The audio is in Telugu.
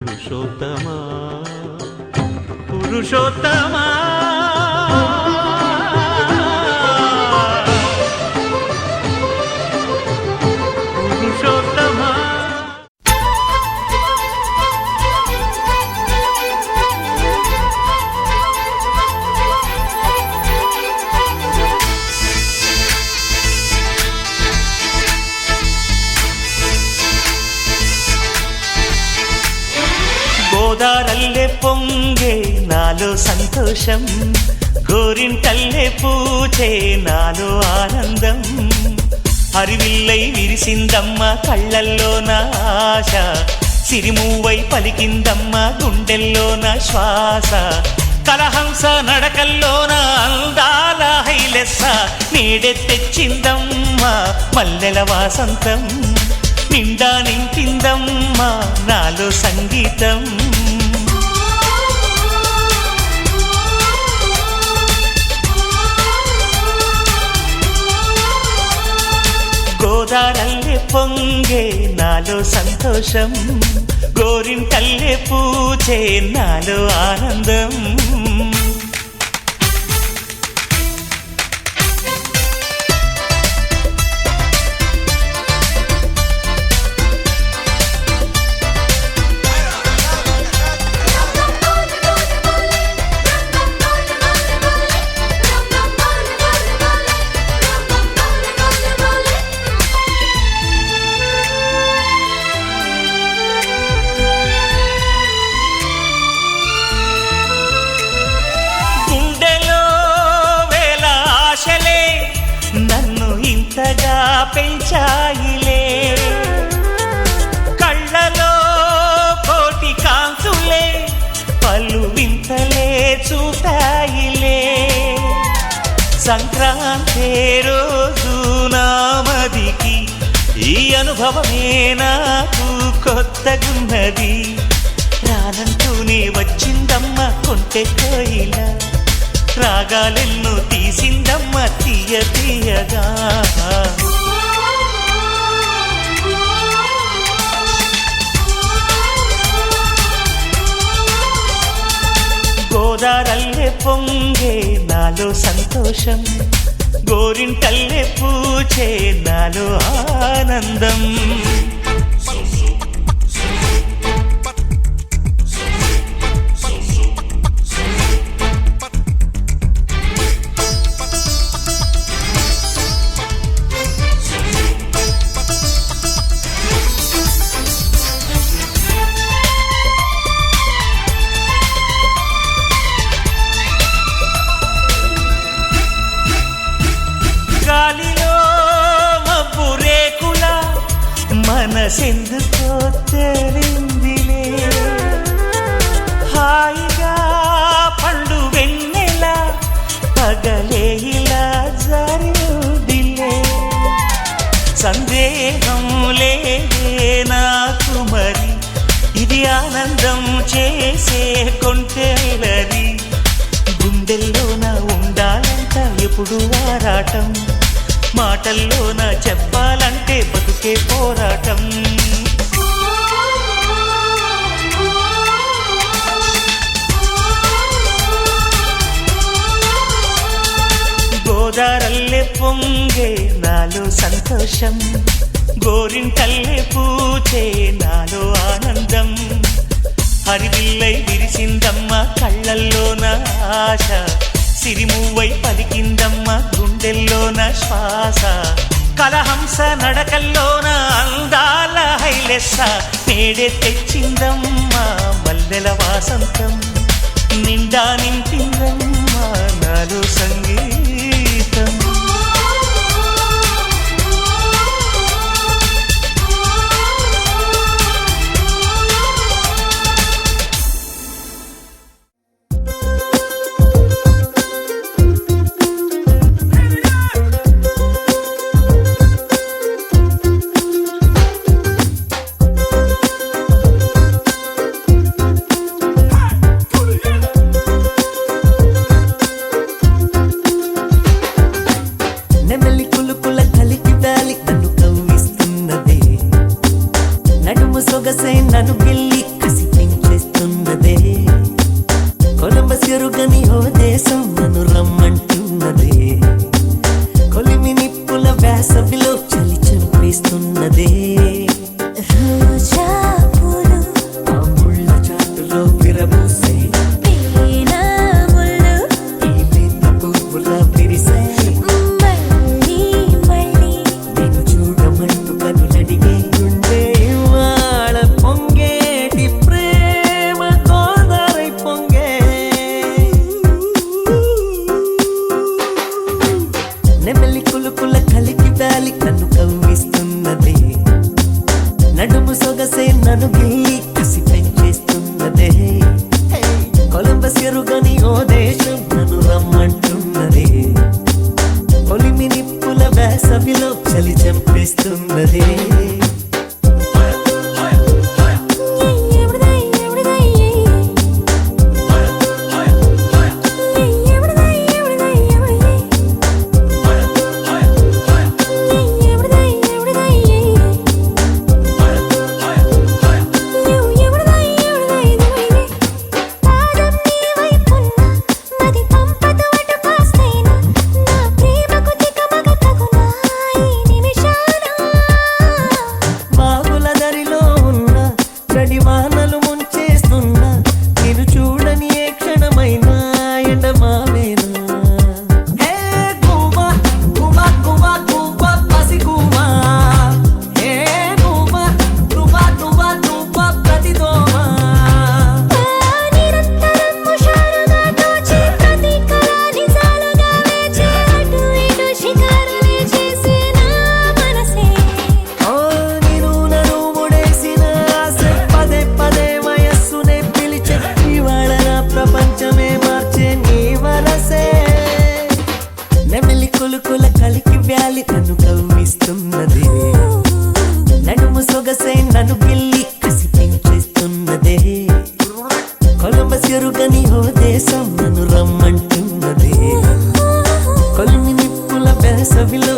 పురుషోత్తమా పురుషోత్తమా పురుషోత్తమా గోదారల్లే పొంగే నాలో సంతోషం, గోరింటల్లే పూచే నాలో ఆనందం. హరివిల్లై విరిసిందమ్మ కళ్ళల్లో నా ఆశ, సిరిమూవై పలికిందమ్మ గుండెల్లో నా శ్వాస. కలహంస నడకల్లోన అందాల హైలెస్స, నీడే తెచ్చిందమ్మ మల్లెల వాసంతం. నిండా నింపిందమ్మా నాలో సంగీతం. గోదారల్లే పొంగే నాలో సంతోషం, గోరింటల్లే పూచే నాలో ఆనందం. ఇంతగా పెంచాయిలే కళ్ళలో కోటి కాంతులే, పలు వింతలే చూతాయిలే. సంక్రాంతి రోజు నామదికి ఈ అనుభవమే నాకు కొత్తగున్నది. రానంటూనే వచ్చిందమ్మ కొంటె కోయిల, రాగాలెన్నో తీసిందమ్మ తీయ తీయగా. గోదారల్లే పొంగే నాలో సంతోషం, గోరింటల్లే పూచే నాలో ఆనందం. గాలిలో మబ్బు రేకుల మనసెందుకో తెలిందిలే, హాయిగా పండు వెన్నెల పగలే ఇలా జరిదిలే. సందేహం లేదే నాకు మరి, ఇది ఆనందం చేసే కొంటెలరి. గుండెల్లోన ఉండాలంట ఎప్పుడు ఆరాటం, మాటల్లోన చెప్పాలంటే బతుకే పోరాటం. గోదారల్లే పొంగే నాలో సంతోషం, గోరింటల్లే పూచే నాలో ఆనందం. హరివిల్లై విరిసిందమ్మ కళ్ళల్లోన ఆశ, సిరిమూవై పలికిందమ్మ గుండెల్లోన శ్వాస. కలహంస నడకల్లోన అందాల హైలెస్స, నేడే తెచ్చిందమ్మ మల్లెల వాసంతం. నిండా నింపిందమ్మ నాలో సంగీతం. చేస్తున్నా నేను చూడని ఏ క్షణమైనా ఎండమావేనా హే గువ్వా గువ్వా గువ్వా గువ్వా పసిగువ్వా హే గువ్వా గువ్వా గువ్వా గువ్వా ప్రతిదోమా నిరంతరం ముషారుగా తోచే ప్రతి కళ నిజాలుగా వేచే అటు ఇటు షికారులే చేసే నా మనసే ఓ నేను నన్ను ముడేసిన ఆశ పదే పదే వయస్సునే పిలిచే ఇవాళ నా ప్రపంచమే మార్చే నీ వరసే నెమలి కులుకుల కలికి వ్యాలి నన్ను కవ్విస్తున్నది నడుము సొగసే నన్ను గిల్లి కసి పెంచేస్తున్నదే కొలంబస్ ఎరుగని ఓ దేశం నన్ను రమ్మంటున్నదే కొలిమి నిప్పుల వేసవిలో